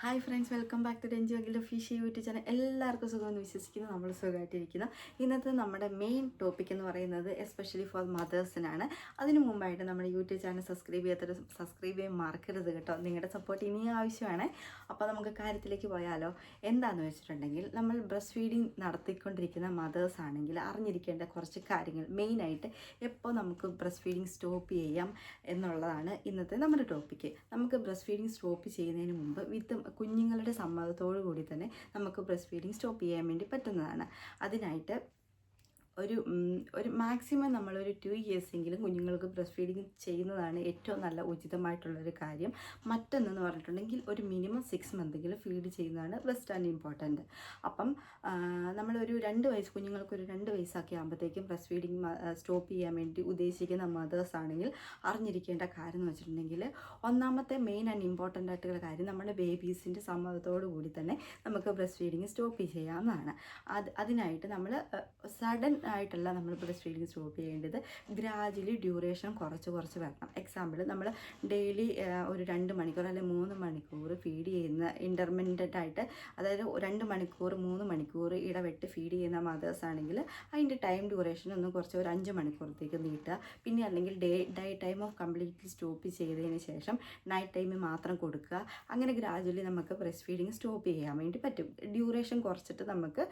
Hi friends, welcome back to Ranju Akhil official YouTube channel. എല്ലാവർക്കും സുഖമെന്ന് വിശ്വസിക്കുന്നു. നമ്മൾ സുഖമായിട്ടിരിക്കുന്നു. ഇന്നത്തെ നമ്മുടെ മെയിൻ ടോപ്പിക് എന്ന് പറയുന്നത് എസ്പെഷ്യലി ഫോർ മദേഴ്സിനാണ്. അതിനു മുമ്പായിട്ട് നമ്മുടെ യൂട്യൂബ് ചാനൽ സബ്സ്ക്രൈബ് ചെയ്യാൻ മറക്കരുത് കേട്ടോ. നിങ്ങളുടെ സപ്പോർട്ട് ഇനിയും ആവശ്യമാണ്. അപ്പോൾ നമുക്ക് കാര്യത്തിലേക്ക് പോയാലോ. എന്താണെന്ന് വെച്ചിട്ടുണ്ടെങ്കിൽ, നമ്മൾ ബ്രസ്റ്റ് ഫീഡിങ് നടത്തിക്കൊണ്ടിരിക്കുന്ന മദേഴ്സ് ആണെങ്കിൽ അറിഞ്ഞിരിക്കേണ്ട കുറച്ച് കാര്യങ്ങൾ, മെയിനായിട്ട് എപ്പോൾ നമുക്ക് ബ്രസ്റ്റ് ഫീഡിങ് സ്റ്റോപ്പ് ചെയ്യാം എന്നുള്ളതാണ് ഇന്നത്തെ നമ്മുടെ ടോപ്പിക്ക്. നമുക്ക് ബ്രസ്റ്റ് ഫീഡിങ് സ്റ്റോപ്പ് ചെയ്യുന്നതിന് മുമ്പ് കുഞ്ഞുങ്ങളുടെ സമ്മതത്തോടു കൂടി തന്നെ നമുക്ക് ബ്രസ്റ്റ് ഫീഡിങ് സ്റ്റോപ്പ് ചെയ്യാൻ വേണ്ടി പറ്റുന്നതാണ്. അതിനായിട്ട് ഒരു മാക്സിമം നമ്മളൊരു 2 ഇയേഴ്സെങ്കിലും കുഞ്ഞുങ്ങൾക്ക് ബ്രസ്റ്റ് ഫീഡിങ് ചെയ്യുന്നതാണ് ഏറ്റവും നല്ല ഉചിതമായിട്ടുള്ളൊരു കാര്യം. മറ്റൊന്നെന്ന് പറഞ്ഞിട്ടുണ്ടെങ്കിൽ ഒരു മിനിമം 6 മന്തെങ്കിലും ഫീഡ് ചെയ്യുന്നതാണ് ബെസ്റ്റ് ആൻഡ് ഇമ്പോർട്ടൻറ്റ്. അപ്പം നമ്മളൊരു 2 വയസ്സ്, കുഞ്ഞുങ്ങൾക്ക് ഒരു 2 വയസ്സൊക്കെ ആകുമ്പോഴത്തേക്കും ബ്രസ്റ്റ് ഫീഡിങ് സ്റ്റോപ്പ് ചെയ്യാൻ വേണ്ടി ഉദ്ദേശിക്കുന്ന മദേഴ്സ് ആണെങ്കിൽ അറിഞ്ഞിരിക്കേണ്ട കാര്യം എന്ന് വെച്ചിട്ടുണ്ടെങ്കിൽ, ഒന്നാമത്തെ മെയിൻ ആൻഡ് ഇമ്പോർട്ടൻ്റ് ആയിട്ടുള്ള കാര്യം, നമ്മുടെ ബേബീസിൻ്റെ സമ്മതത്തോടു കൂടി തന്നെ നമുക്ക് ബ്രസ്റ്റ് ഫീഡിങ് സ്റ്റോപ്പ് ചെയ്യാവുന്നതാണ്. അതിനായിട്ട് നമ്മൾ സഡൻ ആയിട്ടല്ല നമ്മൾ ബ്രസ്റ്റ് ഫീഡിങ് സ്റ്റോപ്പ് ചെയ്യേണ്ടത്. ഗ്രാജുവലി ഡ്യൂറേഷൻ കുറച്ച് വരണം. എക്സാമ്പിൾ, നമ്മൾ ഡെയിലി ഒരു 2 മണിക്കൂർ അല്ലെങ്കിൽ 3 മണിക്കൂർ ഫീഡ് ചെയ്യുന്ന ഇൻ്റർമിറ്റൻ്റ് ആയിട്ട്, അതായത് 2 മണിക്കൂർ 3 മണിക്കൂർ ഇടവിട്ട് ഫീഡ് ചെയ്യുന്ന മദേഴ്സ് ആണെങ്കിൽ അതിൻ്റെ ടൈം ഡ്യൂറേഷൻ ഒന്ന് കുറച്ച് ഒരു 5 മണിക്കൂറത്തേക്ക് നീട്ടുക. പിന്നെ അല്ലെങ്കിൽ day time of completely stop ചെയ്തതിന് ശേഷം നൈറ്റ് ടൈമിൽ മാത്രം കൊടുക്കുക. അങ്ങനെ ഗ്രാജുവലി നമുക്ക് ബ്രസ്റ്റ് ഫീഡിങ് സ്റ്റോപ്പ് ചെയ്യാൻ വേണ്ടി പറ്റും. ഡ്യൂറേഷൻ കുറച്ചിട്ട് നമുക്ക്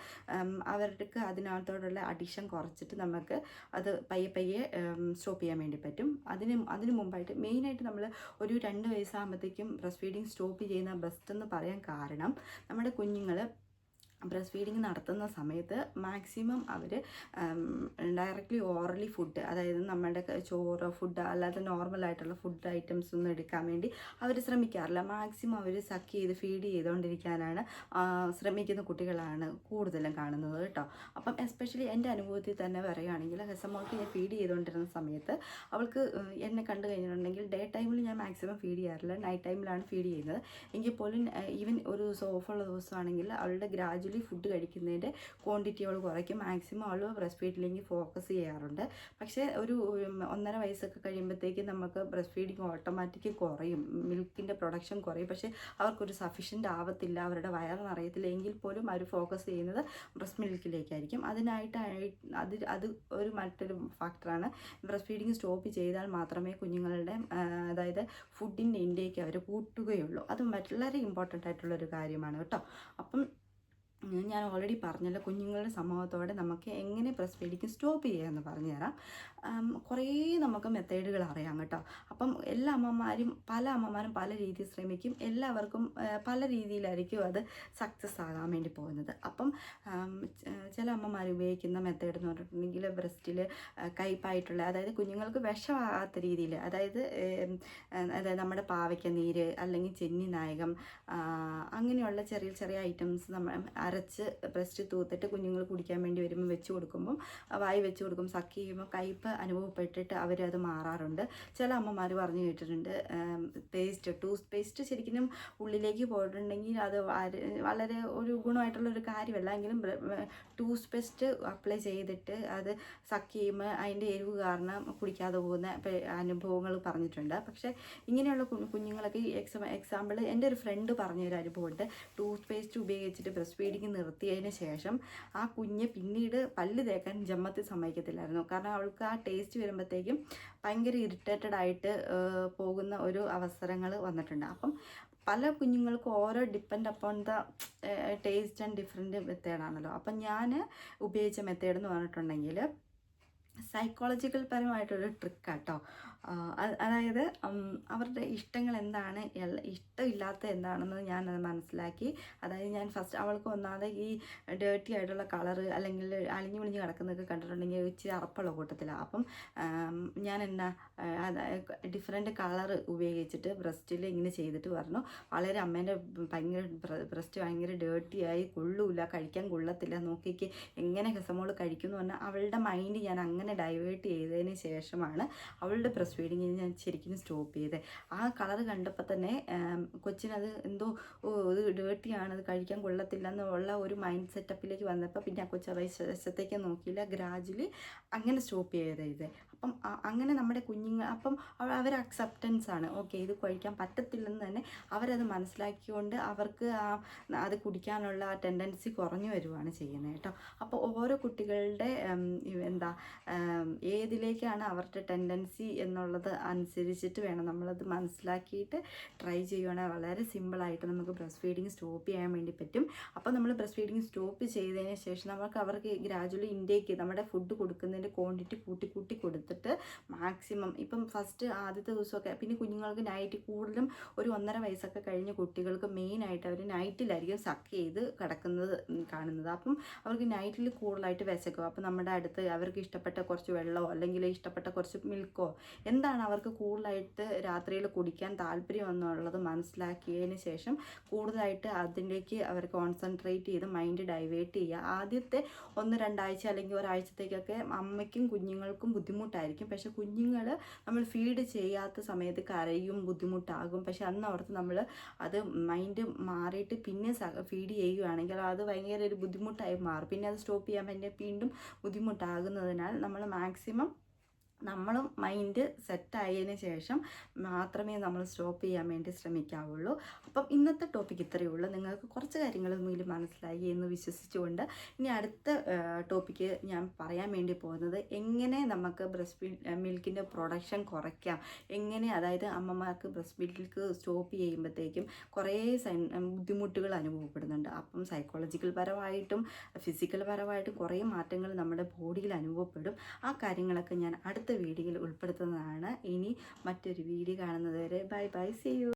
അവർക്ക് അതിനകത്തോടുള്ള അഡിക്ഷൻ കുറച്ചിട്ട് നമുക്ക് അത് പയ്യെ സ്റ്റോപ്പ് ചെയ്യാൻ വേണ്ടി പറ്റും. അതിന് മുമ്പായിട്ട് മെയിനായിട്ട് നമ്മൾ ഒരു 2 വയസ്സാകുമ്പോഴത്തേക്കും ബ്രസ്റ്റ് ഫീഡിങ് സ്റ്റോപ്പ് ചെയ്യുന്ന ബെസ്റ്റ് എന്ന് പറയാൻ കാരണം, നമ്മുടെ കുഞ്ഞുങ്ങൾ ബ്രസ്റ്റ് ഫീഡിങ് നടത്തുന്ന സമയത്ത് മാക്സിമം അവർ ഡയറക്റ്റ്ലി ഓറലി ഫുഡ്, അതായത് നമ്മുടെ ചോറ് ഫുഡ് അല്ലാതെ നോർമലായിട്ടുള്ള ഫുഡ് ഐറ്റംസ് ഒന്നും എടുക്കാൻ വേണ്ടി അവർ ശ്രമിക്കാറില്ല. മാക്സിമം അവർ സക്ക് ചെയ്ത് ഫീഡ് ചെയ്തുകൊണ്ടിരിക്കാനാണ് ശ്രമിക്കുന്ന കുട്ടികളാണ് കൂടുതലും കാണുന്നത് കേട്ടോ. അപ്പം എസ്പെഷ്യലി എൻ്റെ അനുഭവത്തിൽ തന്നെ പറയുകയാണെങ്കിൽ, ഹെസമോൾക്ക് ഞാൻ ഫീഡ് ചെയ്തുകൊണ്ടിരുന്ന സമയത്ത് അവൾക്ക് എന്നെ കണ്ടു കഴിഞ്ഞിട്ടുണ്ടെങ്കിൽ ഡേ ടൈമിൽ ഞാൻ മാക്സിമം ഫീഡ് ചെയ്യാറില്ല, നൈറ്റ് ടൈമിലാണ് ഫീഡ് ചെയ്യുന്നത്. എങ്കിൽ പോലും ഈവൻ ഒരു ഓഫുള്ള ദിവസമാണെങ്കിൽ അവളുടെ ഗ്രാജുവലി ഫുഡ് കഴിക്കുന്നതിൻ്റെ ക്വാണ്ടിറ്റി അവൾ കുറയ്ക്കും. മാക്സിമം അവൾ ബ്രസ്റ്റ് ഫീഡിലേക്ക് ഫോക്കസ് ചെയ്യാറുണ്ട്. പക്ഷേ ഒരു 1.5 വയസ്സൊക്കെ കഴിയുമ്പോഴത്തേക്കും നമുക്ക് ബ്രസ്റ്റ് ഫീഡിങ് ഓട്ടോമാറ്റിക് കുറയും, മിൽക്കിൻ്റെ പ്രൊഡക്ഷൻ കുറയും. പക്ഷേ അവർക്കൊരു സഫീഷ്യൻ്റ് ആവത്തില്ല, അവരുടെ വയറ് നിറയത്തില്ല. എങ്കിൽ പോലും അവർ ഫോക്കസ് ചെയ്യുന്നത് ബ്രസ്റ്റ് മിൽക്കിലേക്കായിരിക്കും. അത് ഒരു മറ്റൊരു ഫാക്ടറാണ്. ബ്രസ്റ്റ് ഫീഡിങ് സ്റ്റോപ്പ് ചെയ്താൽ മാത്രമേ കുഞ്ഞുങ്ങളുടെ അതായത് ഫുഡിൻ്റെ ഇൻടേക്ക് അവർ കൂട്ടുകയുള്ളൂ. അത് വളരെ ഇമ്പോർട്ടൻ്റ് ആയിട്ടുള്ളൊരു കാര്യമാണ് കേട്ടോ. അപ്പം ഞാൻ ഓൾറെഡി പറഞ്ഞല്ലോ, കുഞ്ഞുങ്ങളുടെ സമ്മതത്തോടെ നമുക്ക് എങ്ങനെ ബ്രസ്റ്റ് ഫീഡിങ് സ്റ്റോപ്പ് ചെയ്യാമെന്ന് പറഞ്ഞുതരാം. കുറേ നമുക്ക് മെത്തേഡുകൾ അറിയാം കേട്ടോ. അപ്പം പല അമ്മമാരും പല രീതിയിൽ ശ്രമിക്കും. എല്ലാവർക്കും പല രീതിയിലായിരിക്കും അത് സക്സസ് ആകാൻ വേണ്ടി പോകുന്നത്. അപ്പം ചില അമ്മമാർ ഉപയോഗിക്കുന്ന മെത്തേഡ് എന്ന് പറഞ്ഞിട്ടുണ്ടെങ്കിൽ, ബ്രസ്റ്റിൽ കയ്പായിട്ടുള്ള, അതായത് കുഞ്ഞുങ്ങൾക്ക് വിഷമാകാത്ത രീതിയിൽ, അതായത് നമ്മുടെ പാവയ്ക്ക നീര് അല്ലെങ്കിൽ ചെന്നി നായകം, അങ്ങനെയുള്ള ചെറിയ ഐറ്റംസ് നമ്മൾ അരച്ച് ബ്രസ്റ്റ് തൂത്തിട്ട് കുഞ്ഞുങ്ങൾ കുടിക്കാൻ വേണ്ടി വരുമ്പോൾ വെച്ച് കൊടുക്കുമ്പം, വായി വെച്ച് കൊടുക്കും, സക്ക് ചെയ്യുമ്പോൾ കയ്പ്പ് അനുഭവപ്പെട്ടിട്ട് അവരത് മാറാറുണ്ട്. ചില അമ്മമാർ പറഞ്ഞു കേട്ടിട്ടുണ്ട്, ടൂത്ത് പേസ്റ്റ് ശരിക്കും ഉള്ളിലേക്ക് പോയിട്ടുണ്ടെങ്കിൽ അത് വളരെ ഒരു ഗുണമായിട്ടുള്ളൊരു കാര്യമല്ല. എങ്കിലും ടൂത്ത് പേസ്റ്റ് അപ്ലൈ ചെയ്തിട്ട് അത് സക്ക് ചെയ്യുമ്പോൾ അതിൻ്റെ എരിവ് കാരണം കുടിക്കാതെ പോകുന്ന അനുഭവങ്ങൾ പറഞ്ഞിട്ടുണ്ട്. പക്ഷേ ഇങ്ങനെയുള്ള കുഞ്ഞുങ്ങളൊക്കെ എക്സാമ്പിൾ എൻ്റെ ഒരു ഫ്രണ്ട് പറഞ്ഞൊരു അനുഭവമുണ്ട്. ടൂത്ത് പേസ്റ്റ് ഉപയോഗിച്ചിട്ട് ബ്രസ്റ്റ് ഫീഡിങ് നിർത്തിയതിന് ശേഷം ആ കുഞ്ഞ് പിന്നീട് പല്ല് തേക്കാൻ ജന്മത്തിൽ സമ്മതിക്കത്തില്ലായിരുന്നു. കാരണം അവൾക്ക് ആ ടേസ്റ്റ് വരുമ്പോഴത്തേക്കും ഭയങ്കര ഇറിറ്റേറ്റഡ് ആയിട്ട് പോകുന്ന ഒരു അവസരങ്ങൾ വന്നിട്ടുണ്ട്. അപ്പം പല കുഞ്ഞുങ്ങൾക്കും ഓരോ depend upon the taste and different മെത്തേഡാണല്ലോ. അപ്പം ഞാൻ ഉപയോഗിച്ച മെത്തേഡ് എന്ന് പറഞ്ഞിട്ടുണ്ടെങ്കിൽ സൈക്കോളജിക്കൽ പരമായിട്ടൊരു ട്രിക്കാട്ടോ. അതായത് അവരുടെ ഇഷ്ടങ്ങൾ എന്താണ്, ഇഷ്ടമില്ലാത്ത എന്താണെന്ന് ഞാനത് മനസ്സിലാക്കി. അതായത് ഞാൻ ഫസ്റ്റ് അവൾക്ക് ഒന്നാമത് ഈ ഡേർട്ടി ആയിട്ടുള്ള കളറ് അല്ലെങ്കിൽ അലിഞ്ഞു വിളിഞ്ഞ് കിടക്കുന്നതൊക്കെ കണ്ടിട്ടുണ്ടെങ്കിൽ ഇച്ചിരി അറപ്പുള്ള കൂട്ടത്തിലാണ്. അപ്പം ഞാൻ ഡിഫറെൻറ്റ് കളർ ഉപയോഗിച്ചിട്ട് ബ്രസ്റ്റിൽ ഇങ്ങനെ ചെയ്തിട്ട് പറഞ്ഞു, വളരെ അമ്മേൻ്റെ ബ്രസ്റ്റ് ഭയങ്കര ഡേർട്ടിയായി, കൊള്ളൂല, കഴിക്കാൻ കൊള്ളത്തില്ല, നോക്കിക്ക് എങ്ങനെ ഹെസമോൾ കഴിക്കുമെന്ന് പറഞ്ഞാൽ അവളുടെ മൈൻഡ് ഞാൻ അങ്ങനെ ഡൈവേർട്ട് ചെയ്തതിന് ശേഷമാണ് അവളുടെ ബ്രസ്റ്റ് ഫീഡിങ് ഞാൻ ശരിക്കും സ്റ്റോപ്പ് ചെയ്തത്. ആ കളർ കണ്ടപ്പോൾ തന്നെ കൊച്ചിനത് എന്തോ ഇത് ഡേർട്ടിയാണ്, അത് കഴിക്കാൻ കൊള്ളത്തില്ല എന്നുള്ള ഒരു മൈൻഡ് സെറ്റപ്പിലേക്ക് വന്നപ്പോൾ പിന്നെ ആ കൊച്ചു വശത്തേക്ക് നോക്കിയില്ല. ഗ്രാജുവലി അങ്ങനെ സ്റ്റോപ്പ് ചെയ്തത്. അപ്പം അങ്ങനെ നമ്മുടെ കുഞ്ഞുങ്ങൾ അപ്പം അവർ അക്സെപ്റ്റൻസ് ആണ്, ഓക്കെ ഇത് കഴിക്കാൻ പറ്റത്തില്ലെന്ന് തന്നെ അവരത് മനസ്സിലാക്കിക്കൊണ്ട് അവർക്ക് അത് കുടിക്കാനുള്ള ടെൻഡൻസി കുറഞ്ഞു വരുവാണ് ചെയ്യുന്നത് കേട്ടോ. അപ്പോൾ ഓരോ കുട്ടികളുടെ എന്താ ഏതിലേക്കാണ് അവരുടെ ടെൻഡൻസി എന്നുള്ളത് അനുസരിച്ചിട്ട് വേണം നമ്മളത് മനസ്സിലാക്കിയിട്ട് ട്രൈ ചെയ്യുവാണെങ്കിൽ വളരെ സിമ്പിളായിട്ട് നമുക്ക് ബ്രസ്റ്റ് ഫീഡിങ് സ്റ്റോപ്പ് ചെയ്യാൻ വേണ്ടി പറ്റും. അപ്പോൾ നമ്മൾ ബ്രസ്റ്റ് ഫീഡിങ് സ്റ്റോപ്പ് ചെയ്തതിന് ശേഷം അവർക്ക് ഗ്രാജുവലി ഇൻടേക്ക് നമ്മുടെ ഫുഡ് കൊടുക്കുന്നതിൻ്റെ ക്വാണ്ടിറ്റി കൂട്ടി കൊടുത്തിട്ട് മാക്സിമം ഇപ്പം ഫസ്റ്റ് ആദ്യത്തെ ദിവസമൊക്കെ, പിന്നെ കുഞ്ഞുങ്ങൾക്ക് നൈറ്റ് കൂടുതലും ഒരു 1.5 വയസ്സൊക്കെ കഴിഞ്ഞ കുട്ടികൾക്ക് മെയിനായിട്ട് അവർ നൈറ്റിലായിരിക്കും സക്ക് ചെയ്ത് കിടക്കുന്നത് കാണുന്നത്. അപ്പം അവർക്ക് നൈറ്റിൽ കൂടുതലായിട്ട് വിശക്കും. അപ്പം നമ്മുടെ അടുത്ത് അവർക്ക് ഇഷ്ടപ്പെട്ട കുറച്ച് വെള്ളമോ അല്ലെങ്കിൽ ഇഷ്ടപ്പെട്ട കുറച്ച് മിൽക്കോ എന്താണ് അവർക്ക് കൂടുതലായിട്ട് രാത്രിയിൽ കുടിക്കാൻ താല്പര്യം എന്നുള്ളത് മനസ്സിലാക്കിയതിന് ശേഷം കൂടുതലായിട്ട് അതിലേക്ക് അവർ കോൺസെൻട്രേറ്റ് ചെയ്ത് മൈൻഡ് ഡൈവേർട്ട് ചെയ്യുക. ആദ്യത്തെ 1-2 ആഴ്ച അല്ലെങ്കിൽ ഒരാഴ്ചത്തേക്കൊക്കെ അമ്മയ്ക്കും കുഞ്ഞുങ്ങൾക്കും ബുദ്ധിമുട്ടായിരിക്കും. പക്ഷേ കുഞ്ഞുങ്ങൾ നമ്മൾ ഫീഡ് ചെയ്യാത്ത സമയത്ത് കരയും, ബുദ്ധിമുട്ടാകും. പക്ഷെ അന്ന് ഓർത്ത് നമ്മൾ അത് മൈൻഡ് മാറിയിട്ട് പിന്നെ ഫീഡ് ചെയ്യുകയാണെങ്കിൽ അത് ഭയങ്കര ഒരു ബുദ്ധിമുട്ടായി മാറും. പിന്നെ അത് സ്റ്റോപ്പ് ചെയ്യാൻ വേണ്ടി വീണ്ടും ബുദ്ധിമുട്ടാകുന്നതിനാൽ നമ്മൾ മാക്സിമം നമ്മളും മൈൻഡ് സെറ്റായതിന് ശേഷം മാത്രമേ നമ്മൾ സ്റ്റോപ്പ് ചെയ്യാൻ വേണ്ടി ശ്രമിക്കാവുള്ളൂ. അപ്പം ഇന്നത്തെ ടോപ്പിക് ഇത്രയേ ഉള്ളൂ. നിങ്ങൾക്ക് കുറച്ച് കാര്യങ്ങളെങ്കിലും മനസ്സിലായി എന്ന് വിശ്വസിച്ചുകൊണ്ട് ഇനി അടുത്ത ടോപ്പിക്ക് ഞാൻ പറയാൻ വേണ്ടി പോകുന്നത് എങ്ങനെ നമുക്ക് ബ്രസ്റ്റ് മിൽക്കിൻ്റെ പ്രൊഡക്ഷൻ കുറയ്ക്കാം, എങ്ങനെ അതായത് അമ്മമാർക്ക് ബ്രസ്റ്റ് മിൽക്ക് സ്റ്റോപ്പ് ചെയ്യുമ്പോഴത്തേക്കും കുറേ ബുദ്ധിമുട്ടുകൾ അനുഭവപ്പെടുന്നുണ്ട്. അപ്പം സൈക്കോളജിക്കൽ പരമായിട്ടും ഫിസിക്കൽ പരമായിട്ടും കുറേ മാറ്റങ്ങൾ നമ്മുടെ ബോഡിയിൽ അനുഭവപ്പെടും. ആ കാര്യങ്ങളൊക്കെ ഞാൻ അടുത്ത വീഡിയോയിൽ ഉൾപ്പെടുത്തുന്നതാണ്. ഇനി മറ്റൊരു വീഡിയോ കാണുന്നത് വരെ ബൈ ബൈ, സീ യു.